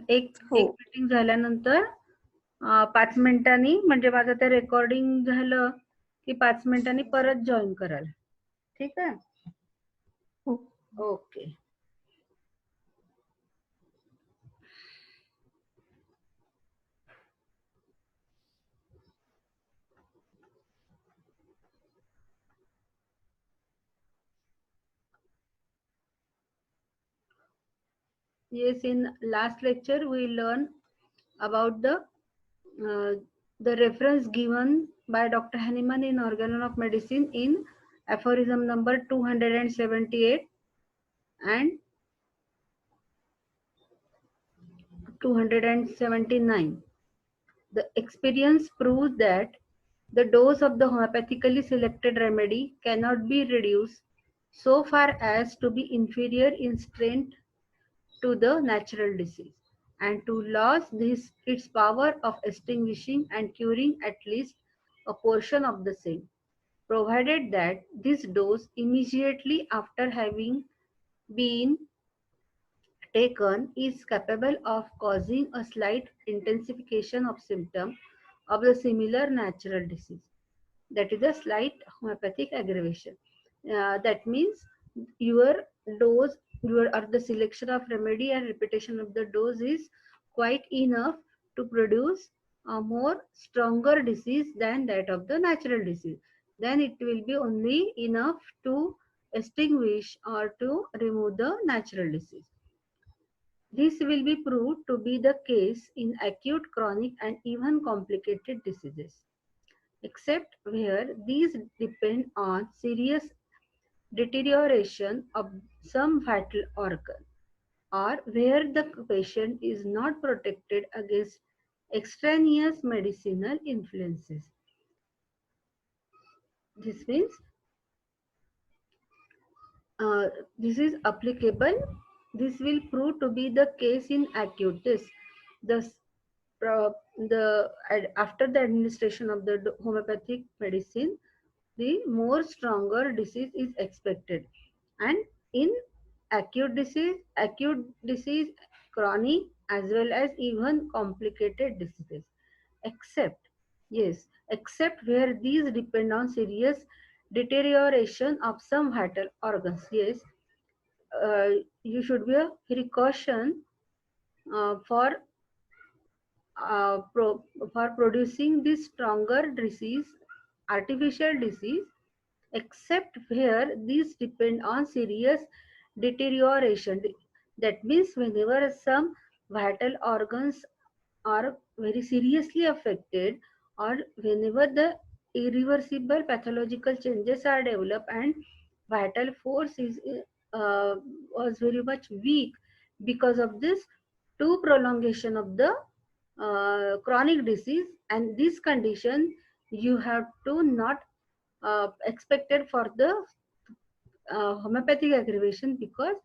एक मीटिंग झाल्यानंतर 5 मिनिटांनी, म्हणजे माझं ते रेकॉर्डिंग झालं की 5 मिनिटांनी परत जॉईन कराल. ठीक आहे? Okay. Yes, in last lecture we learned about the reference given by Dr. Hahnemann in Organon of Medicine in aphorism number 278 and 279. The experience proves that the dose of the homeopathically selected remedy cannot be reduced so far as to be inferior in strength to the natural disease, and to lose its power of extinguishing and curing at least a portion of the same, provided that this dose immediately after having been taken is capable of causing a slight intensification of symptoms of the similar natural disease. That is a slight homeopathic aggravation. That means your dose, or the selection of remedy and repetition of the dose is quite enough to produce a more stronger disease than that of the natural disease. Then it will be only enough to extinguish or to remove the natural disease. This will be proved to be the case in acute, chronic, and even complicated diseases, except where these depend on serious deterioration of some vital organ, or where the patient is not protected against extraneous medicinal influences. This means this is applicable. This will prove to be the case in acute. The after the administration of the homeopathic medicine, the more stronger disease is expected, and in acute disease, chronic, as well as even complicated diseases, except, yes, except where these depend on serious deterioration of some vital organs. Yes, you should be a precaution for for producing this stronger disease, artificial disease, except where these depend on serious deterioration. That means whenever some vital organs are very seriously affected, or whenever the irreversible pathological changes are developed and vital force is was very much weak because of this to prolongation of the chronic disease, and this condition you have to not expected for the homeopathic aggravation, because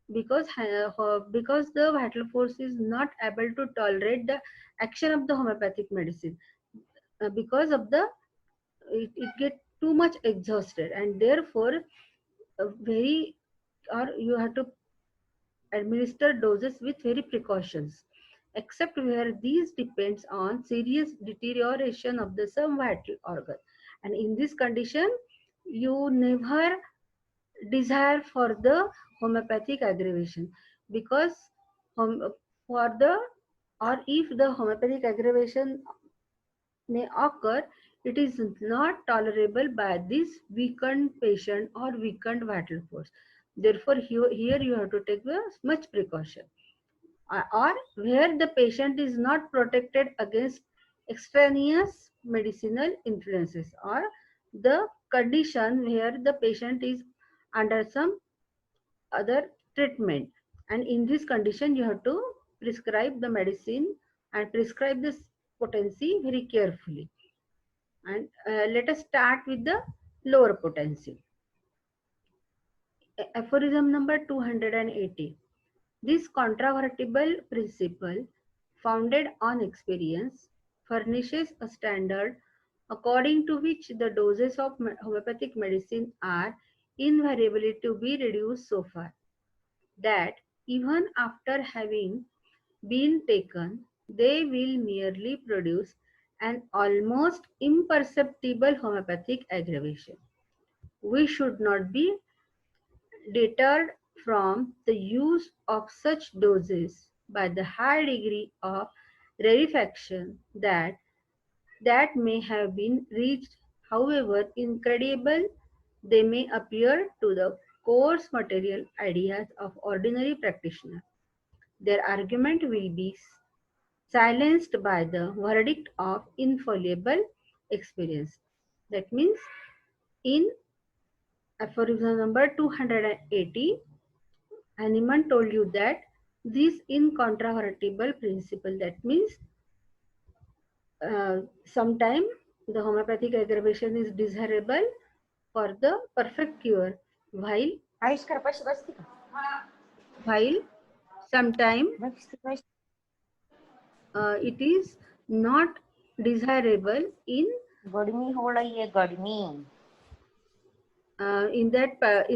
the vital force is not able to tolerate the action of the homeopathic medicine, because of the it get too much exhausted, and therefore very, or you have to administer doses with very precautions, except where these depends on serious deterioration of the some vital organ, and in this condition you never desire for the homeopathic aggravation, because for the, or if the homeopathic aggravation may occur, it is not tolerable by this weakened patient or weakened vital force. Therefore here you have to take much precaution, or where the patient is not protected against extraneous medicinal influences, or the condition where the patient is under some other treatment, and in this condition you have to prescribe the medicine and prescribe this potency very carefully. And let us start with the lower potency. Aphorism number 280. This controvertible principle, founded on experience, furnishes a standard according to which the doses of homeopathic medicine are invariably to be reduced so far that even after having been taken, they will merely produce an almost imperceptible homeopathic aggravation. We should not be deterred from the use of such doses by the high degree of rarefaction that may have been reached, however incredible they may appear to the coarse material ideas of ordinary practitioners. Their argument will be silenced by the verdict of infallible experience. That means in aphorism number 280, Hahnemann told you that this incontrovertible principle, that means sometime the homeopathic aggravation is desirable for the perfect cure, while sometime it is not desirable in in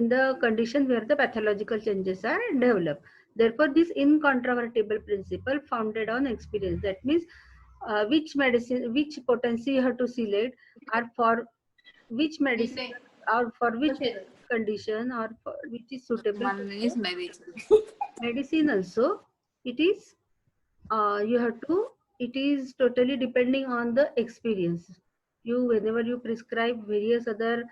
the condition where the pathological changes are developed. Therefore, this incontrovertible principle founded on experience, that means which medicine, which potency you have to select, or for which medicine, or for which condition, or for which is suitable. Medicine also, it is you have to, it is totally depending on the experience. You, whenever you prescribe various other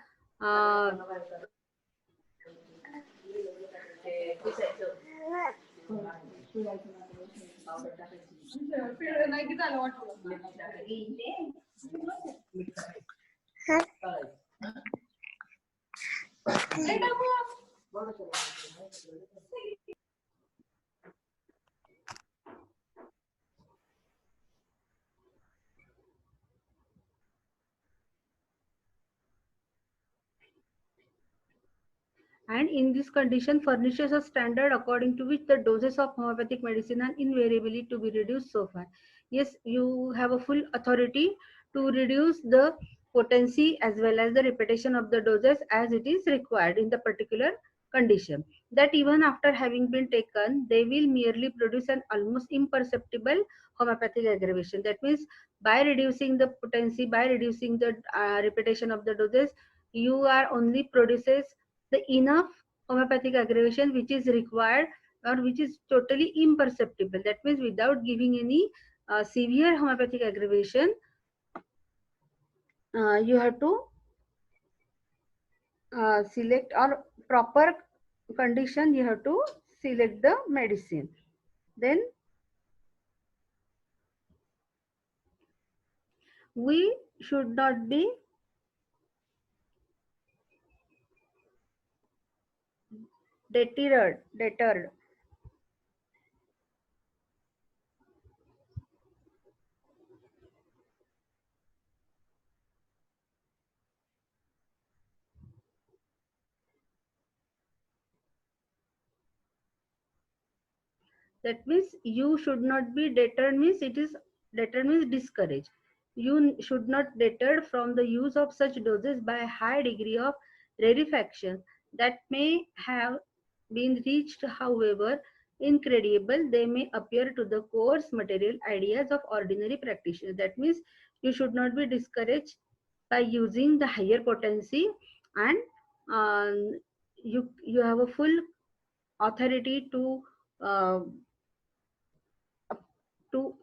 and in this condition furnishes a standard according to which the doses of homeopathic medicine are invariably to be reduced so far. Yes, you have a full authority to reduce the potency as well as the repetition of the doses as it is required in the particular condition. That even after having been taken, they will merely produce an almost imperceptible homeopathic aggravation. That means by reducing the potency, by reducing the repetition of the doses, you are only produces the enough homeopathic aggravation which is required or which is totally imperceptible. That means without giving any severe homeopathic aggravation, you have to select, or proper condition you have to select the medicine. Then we should not be deterred. That means you should not be deterred, means it is deterred means discouraged. You should not deterred from the use of such doses by a high degree of rarefaction that may have been reached, however incredible they may appear to the coarse material ideas of ordinary practitioners. That means you should not be discouraged by using the higher potency, and you have a full authority uh, to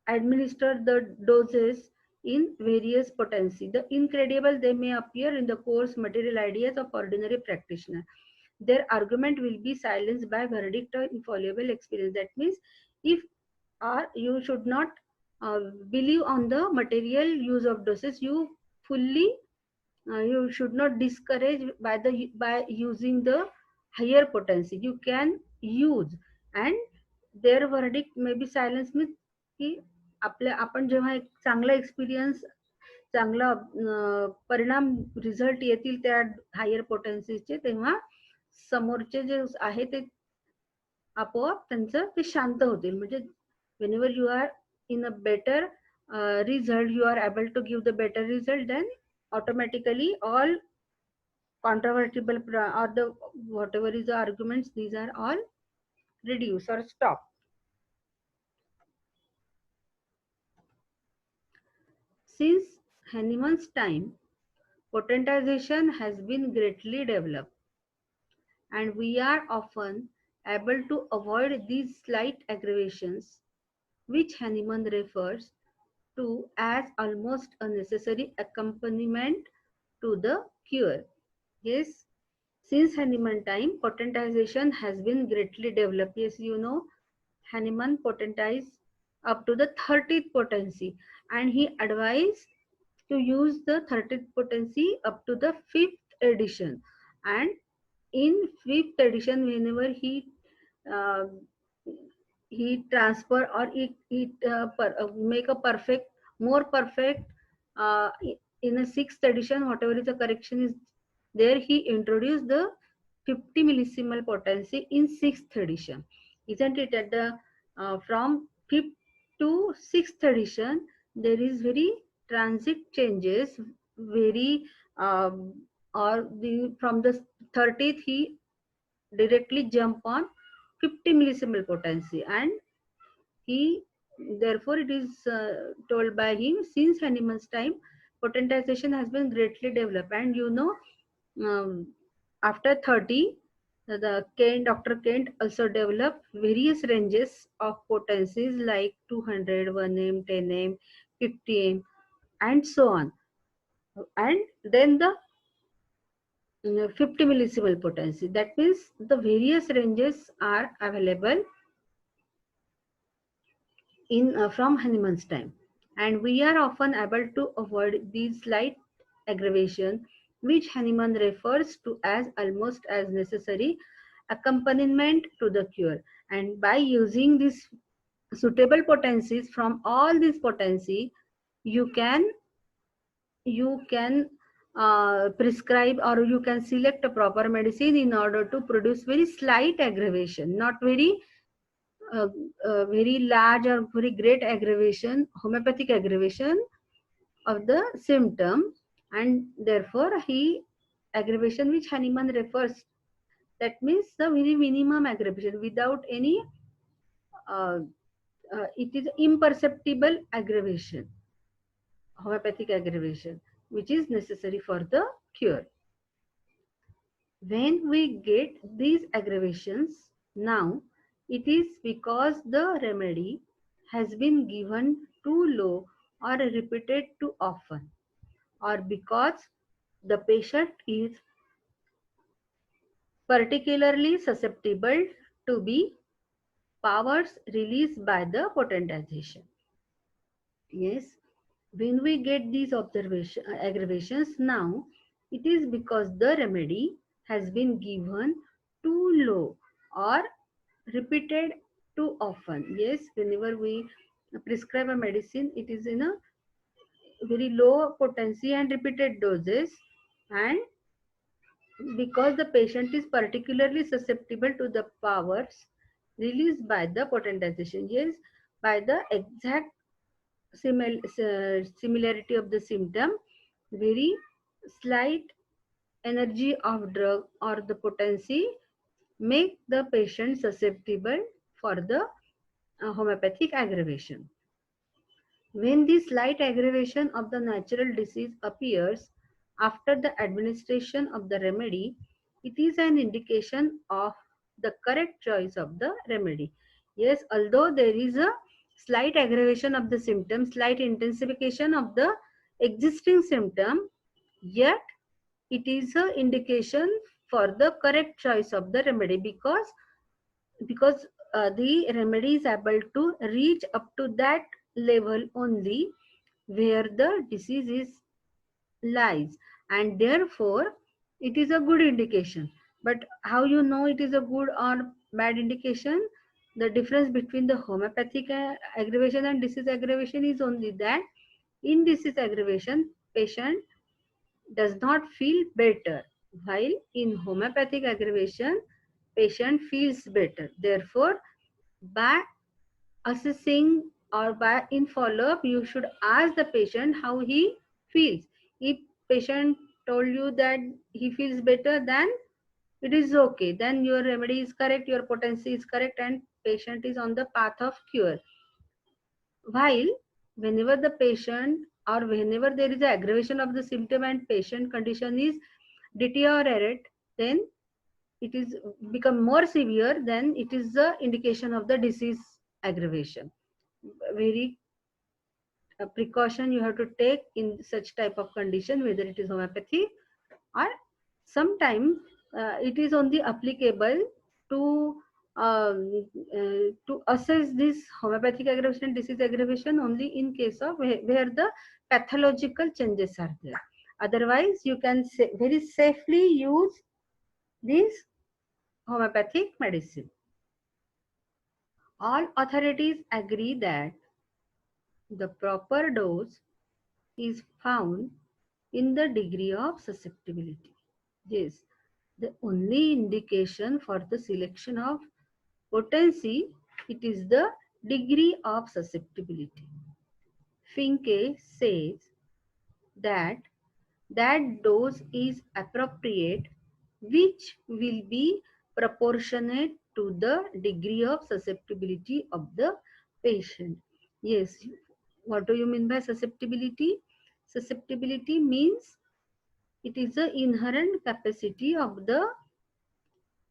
administer the doses in various potency. The incredible they may appear in the coarse material ideas of ordinary practitioner. Their argument will be silenced by verdict or infallible experience. That means if you should not believe on the material use of doses, you fully you should not discourage by using the higher potency. You can use, and their verdict may be silence means की आपल्या आपण जेव्हा एक चांगला experience, चांगला परिणाम result येतील त्या हायर पोटेन्सीचे, तेव्हा समोरचे जे आहे ते आपोआप त्यांचं ते शांत होतील. म्हणजे whenever you are in a better result, you are able to give the better result, then automatically all controvertible or the whatever is the arguments, these are all reduced or stopped. Since Hahnemann's time, potentization has been greatly developed, and we are often able to avoid these slight aggravations, which Hahnemann refers to as almost a necessary accompaniment to the cure. Yes, since Hahnemann time, potentization has been greatly developed. Yes, you know, Hahnemann potentized up to the 30th potency, and he advised to use the 30th potency up to the 5th edition. And in 5th edition, whenever uh, he transfer or make a perfect, more perfect, uh, in a 6th edition, whatever is the correction is there, he introduced the 50 millisimal potency in 6th edition. Isn't it? At the from 5th to 6th edition, there is very transit changes, very or the from the 30th he directly jump on 50 millisimal potency, and he therefore it is told by him, since Hahnemann's time, potentization has been greatly developed. And you know, um, after 30, the Kent, Dr. Kent also developed various ranges of potencies like 200, 1M, 10M, 50M, and so on. And then the 50 millisimal potency. That means the various ranges are available in from Hahnemann's time, and we are often able to avoid these slight aggravation, which Hahnemann refers to as almost as necessary accompaniment to the cure. And by using these suitable potencies from all these potency, you can prescribe or you can select a proper medicine in order to produce very slight aggravation, not uh, very large or very great aggravation, homeopathic aggravation of the symptom. And therefore he aggravation which Hahnemann refers, that means the very minimum aggravation without any uh, it is imperceptible aggravation, homeopathic aggravation, which is necessary for the cure. When we get these aggravations, now it is because the remedy has been given too low or repeated too often, or because the patient is particularly susceptible to be powers released by the potentization. Yes, when we get these aggravations now, it is because the remedy has been given too low or repeated too often. Yes, whenever we prescribe a medicine, it is in a very low potency and repeated doses, and because the patient is particularly susceptible to the powers released by the potentization. Yes, by the exact similarity of the symptom, very slight energy of drug or the potency make the patient susceptible for the homeopathic aggravation. When this slight aggravation of the natural disease appears after the administration of the remedy, it is an indication of the correct choice of the remedy. Yes, although there is a slight aggravation of the symptom, slight intensification of the existing symptom, yet it is an indication for the correct choice of the remedy, because the remedy is able to reach up to that level only where the disease is lies, and therefore it is a good indication. But how you know it is a good or bad indication? The difference between the homeopathic aggravation and disease aggravation is only that in disease aggravation patient does not feel better, while in homeopathic aggravation patient feels better. Therefore, by assessing or by in follow-up, you should ask the patient how he feels. If patient told you that he feels better, then it is okay. Then your remedy is correct, your potency is correct, and patient is on the path of cure. While whenever the patient or whenever there is an aggravation of the symptom and patient condition is deteriorate, then it is become more severe, then it is the indication of the disease aggravation. Very precaution you have to take in such type of condition, whether it is homeopathy or sometimes it is only applicable to to assess this homeopathic aggravation and disease aggravation only in case of where the pathological changes are there. Otherwise you can very safely use this homeopathic medicine. All authorities agree that the proper dose is found in the degree of susceptibility. Yes, the only indication for the selection of potency, it is the degree of susceptibility. Finke says that that dose is appropriate which will be proportionate to the degree of susceptibility of the patient. Yes, what do you mean by susceptibility? Susceptibility means it is the inherent capacity of the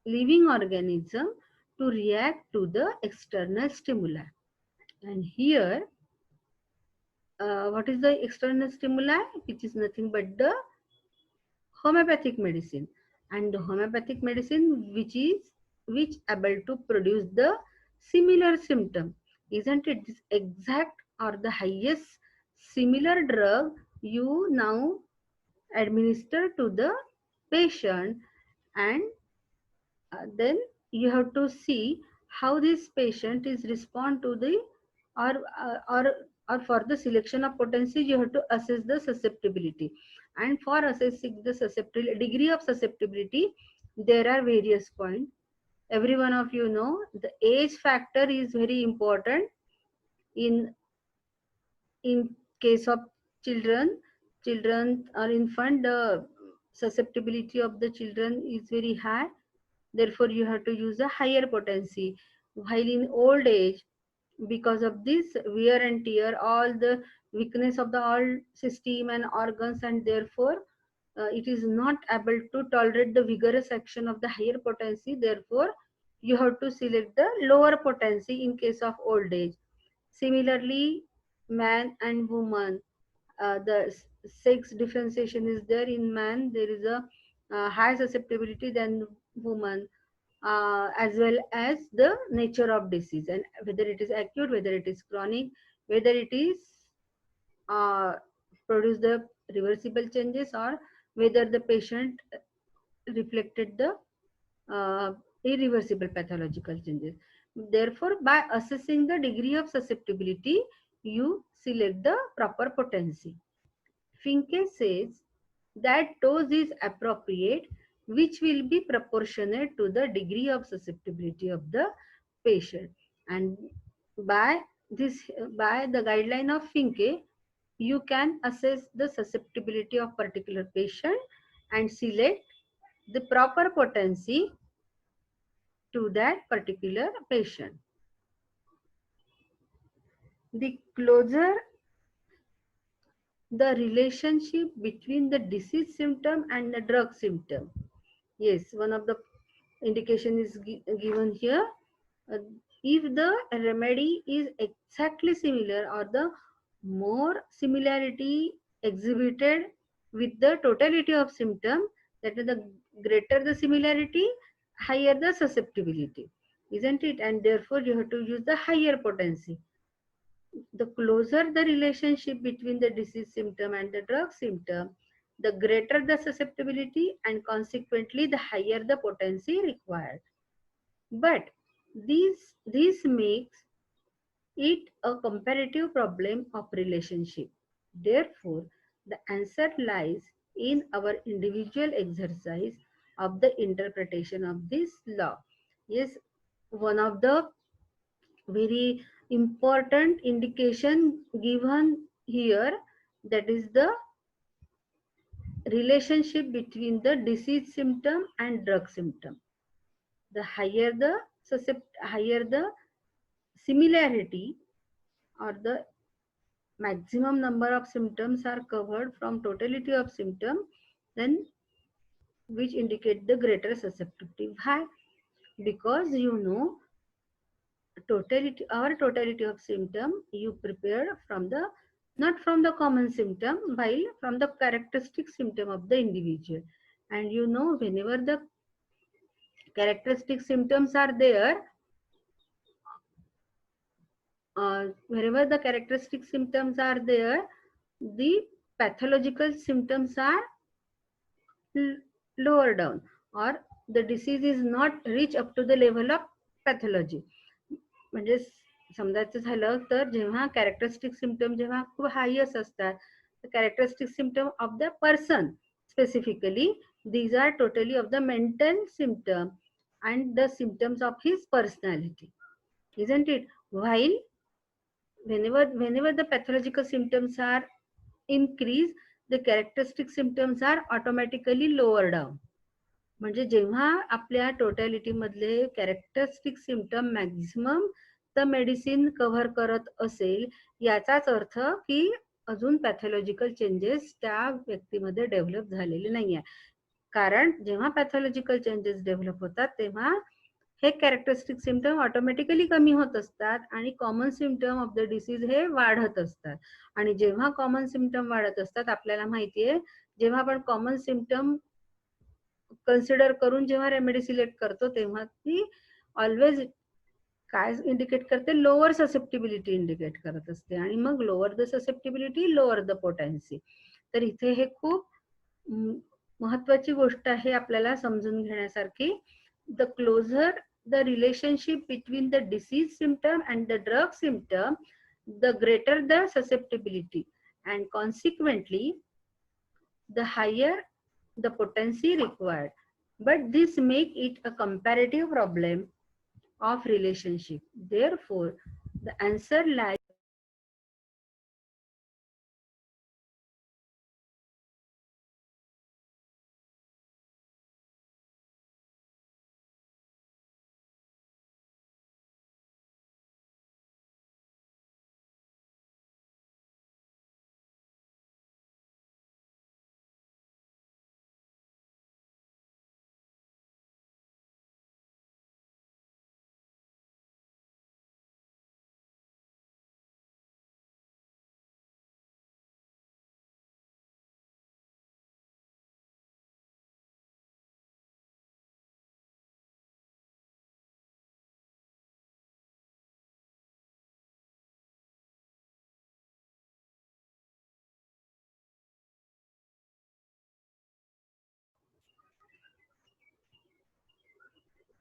living organism to react to the external stimuli. And here, what is the external stimuli? Which is nothing but the homeopathic medicine. And the homeopathic medicine which able to produce the similar symptom. Isn't it this exact or the highest similar drug you now administer to the patient, and then you have to see how this patient is respond to the or uh, or or for the selection of potency you have to assess the susceptibility. And for assessing the susceptibility degree of susceptibility, there are various points. Every one of you know the age factor is very important. In in case of children or infant, the susceptibility of the children is very high. Therefore you have to use a higher potency. While in old age, because of this wear and tear, all the weakness of the all system and organs, and therefore it is not able to tolerate the vigorous action of the higher potency. Therefore you have to select the lower potency in case of old age. Similarly, man and woman, the sex differentiation is there. In man there is a high susceptibility than woman, as well as the nature of disease, and whether it is acute, whether it is chronic, whether it is uh, produce the reversible changes, or whether the patient reflected the irreversible pathological changes. Therefore, by assessing the degree of susceptibility, you select the proper potency. Finke says that dose is appropriate which will be proportionate to the degree of susceptibility of the patient. And by this, by the guideline of Finke, you can assess the susceptibility of particular patient and select the proper potency to that particular patient. The closer the relationship between the disease symptom and the drug symptom. Yes, one of the indication is given here. Uh, if the remedy is exactly similar or the more similarity exhibited with the totality of symptom, that is the greater the similarity, higher the susceptibility, isn't it? And therefore you have to use the higher potency. The closer the relationship between the disease symptom and the drug symptom, the greater the susceptibility and consequently the higher the potency required. But this makes it a comparative problem of relationship. Therefore, the answer lies in our individual exercise of the interpretation of this law. Yes, one of the very important indication given here, that is the relationship between the disease symptom and drug symptom. The higher the similarity or the maximum number of symptoms are covered from totality of symptom, then which indicate the greater susceptibility. Why? Because totality, our totality of symptom you prepare from the, not from the common symptom, while from the characteristic symptom of the individual. And whenever the characteristic symptoms are there, wherever the characteristic symptoms are there, the pathological symptoms are lower down, or the disease is not reach up to the level of pathology. म्हणजे समजायचं झालं तर जेव्हा characteristic symptom जेव्हा खूप highest असतात, characteristic symptom of the person specifically, these are totally of the mental symptom and the symptoms of his personality, isn't it? While whenever the pathological symptoms are increase, the characteristic symptoms are automatically lower down. म्हणजे जेव्हा आपल्या totality मधले characteristic symptom maximum the medicine cover करत असेल, याचाच अर्थ की अजून pathological changes त्या व्यक्तीमध्ये डेव्हलप झालेले नाहीये. कारण जेव्हा पॅथॉलॉजिकल चेंजेस डेव्हलप होतात तेव्हा हे कॅरेक्टरिस्टिक सिम्पटम ऑटोमॅटिकली कमी होत असतात आणि common symptom of the disease हे वाढत असतात. आणि जेव्हा कॉमन सिम्पटम वाढत असतात, आपल्याला माहितीये जेव्हा आपण कॉमन सिम्पटम कन्सिडर करून जेव्हा रेमेडी सिलेक्ट करतो तेव्हा ती ऑलवेज काय इंडिकेट करते, लोअर ससेप्टिबिलिटी इंडिकेट करत असते. आणि मग lower the susceptibility, lower the potency. तर इथे हे खूप महत्वाची गोष्ट आहे आपल्याला समजून घेण्यासारखी. The closer the relationship between the disease symptom and the drug symptom, the greater the susceptibility, and consequently the higher the potency required. But this make it a comparative problem of relationship. Therefore, the answer lies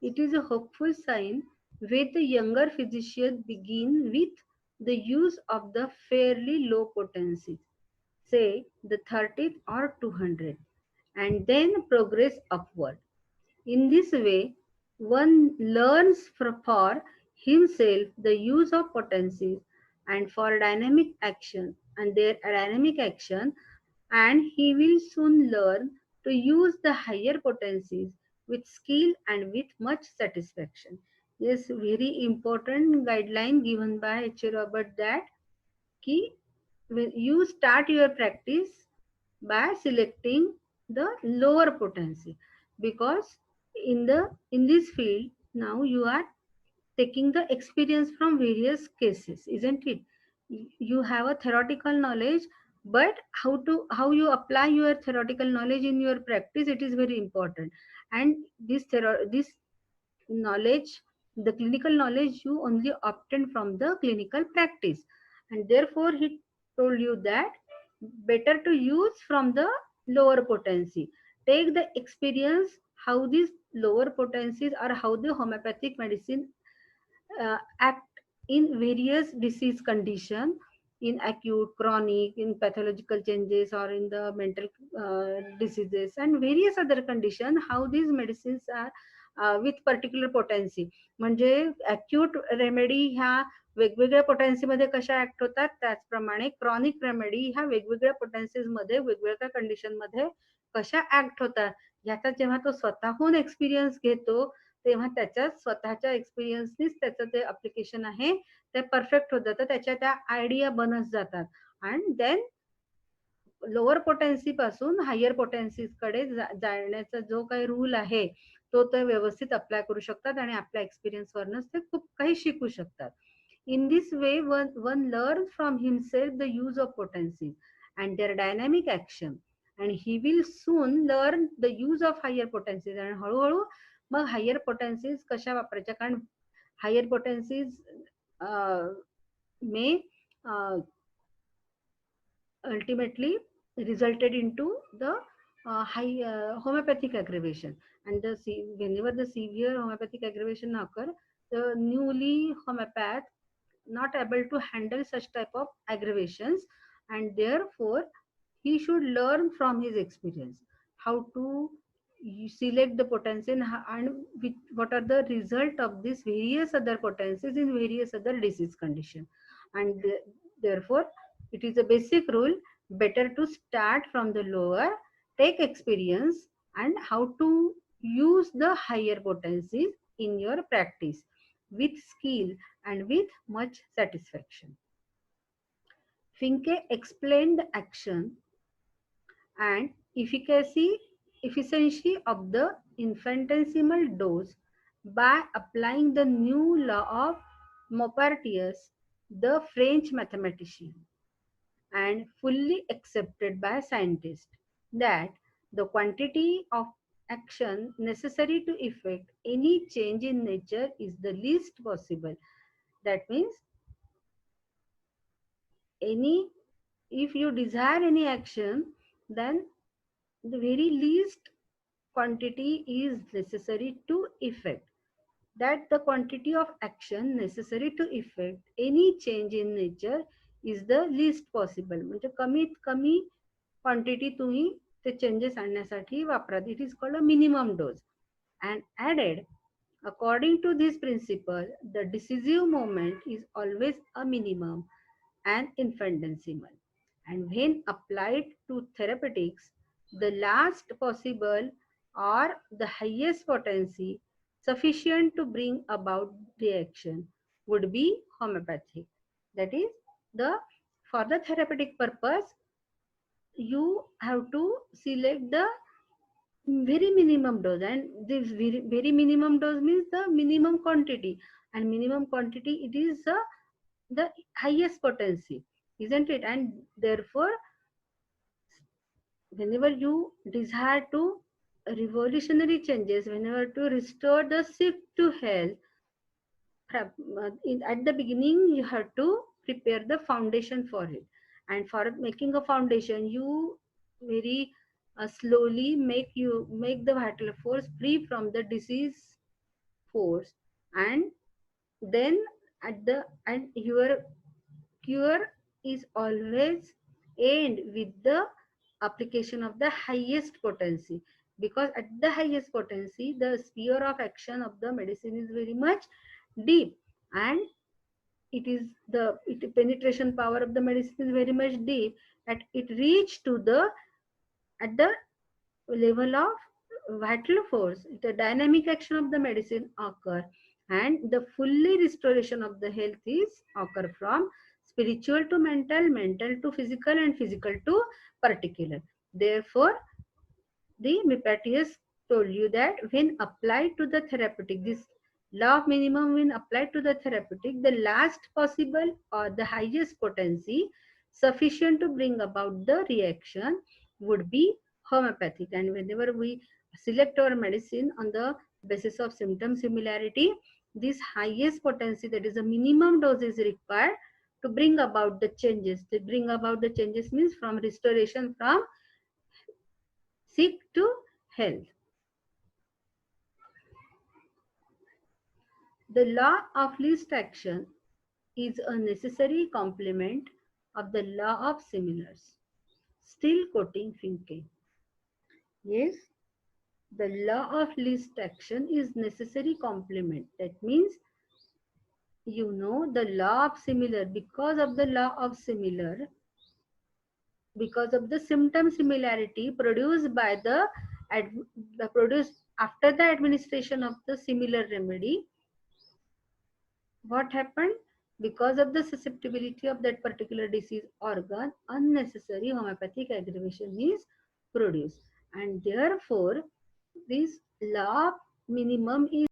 it is a hopeful sign where the younger physicians begin with the use of the fairly low potency, say the 30th or 200, and then progress upward. In this way, one learns for himself the use of potencies and for dynamic action and their dynamic action, and he will soon learn to use the higher potencies with skill and with much satisfaction. Yes, very important guideline given by H. Robert, that key when you start your practice by selecting the lower potency, because in this field now you are taking the experience from various cases, isn't it? You have a theoretical knowledge, but how you apply your theoretical knowledge in your practice, it is very important. And this knowledge, the clinical knowledge, you only obtain from the clinical practice. And therefore he told you that better to use from the lower potency. Take the experience how these lower potencies or how the homeopathic medicine act in various disease condition, in acute, chronic, in pathological changes, or in the mental diseases and various other condition, how these medicines are with particular potency. म्हणजे acute remedy ह्या वेगवेगळ्या potency मध्ये कशा act होतात, त्याचप्रमाणे chronic remedy ह्या वेगवेगळ्या पोटेन्सीज मध्ये वेगवेगळ्या कंडिशन मध्ये कशा ऍक्ट होतात, याचा जेव्हा तो स्वतःहून एक्सपिरियन्स घेतो तेव्हा त्याच्या स्वतःच्या एक्सपिरियन्सनीच त्याचं ते अप्लिकेशन आहे ते परफेक्ट होत जातं, त्याच्या त्या आयडिया बनत जातात. अँड देन लोअर पोटेन्सी पासून हायर पोटेन्सी कडे जाण्याचा जो काही रूल आहे तो ते व्यवस्थित अप्लाय करू शकतात आणि आपल्या एक्सपिरियन्स वरनच ते खूप काही शिकू शकतात. In this way, one learns from himself the use of potencies and their dynamic action, and he will soon learn the use of higher potencies. आणि हळूहळू मग हायर पोटेन्सीज कशा वापरायच्या, कारण higher पोटेन्सीज may ultimately resulted into the high homeopathic aggravation. And whenever the severe homeopathic aggravation occur, the newly homeopath not able to handle such type of aggravations, and therefore he should learn from his experience how to select the potency and what are the result of these various other potencies in various other disease condition. And therefore it is a basic rule, better to start from the lower, take experience, and how to use the higher potencies in your practice with skill and with much satisfaction. Finke explained the action and efficiency of the infinitesimal dose by applying the new law of Maupertuis, the French mathematician, and fully accepted by scientists, that the quantity of action necessary to effect any change in nature is the least possible. That means any, if you desire any action, then the very least quantity is necessary to effect, that the quantity of action necessary to effect any change in nature is the least possible. म्हणजे कमीत कमी quantity तुम्ही ते changes आणण्यासाठी वापरात. It is called a minimum dose. And added, according to this principle, the decisive moment is always a minimum and infinitesimal. And when applied to therapeutics, the last possible or the highest potency sufficient to bring about reaction would be homeopathic. That is, the for the therapeutic purpose, you have to select the very minimum dose, and this very minimum dose means the minimum quantity, and minimum quantity it is the highest potency, isn't it? And therefore whenever you desire to revolutionary changes, whenever to restore the sick to health, at the beginning you have to prepare the foundation for it. And for making a foundation, you very slowly make the vital force free from the disease force, and then at the and your cure is always end with the application of the highest potency, because at the highest potency the sphere of action of the medicine is very much deep, and it is the penetration power of the medicine is very much deep, that it reach to the at the level of vital force, the dynamic action of the medicine occur, and the fully restoration of the health is occur from spiritual to mental, mental to physical, and physical to particular. Therefore the Mipatius told you that when applied to the therapeutic, this law of minimum when applied to the therapeutic, the last possible or the highest potency sufficient to bring about the reaction would be homeopathic. And whenever we select our medicine on the basis of symptom similarity, this highest potency, that is a minimum dose, is required to bring about the changes. To bring about the changes means from restoration from sick to health. The law of least action is a necessary complement of the law of similars. Still quoting Finke. Yes, the law of least action is necessary complement. That means, you know, the law of similar, because of the law of similar, because of the symptom similarity produced by the produced after the administration of the similar remedy, what happened? Because of the susceptibility of that particular disease organ, unnecessary homeopathic aggravation is produced. And therefore, this law minimum is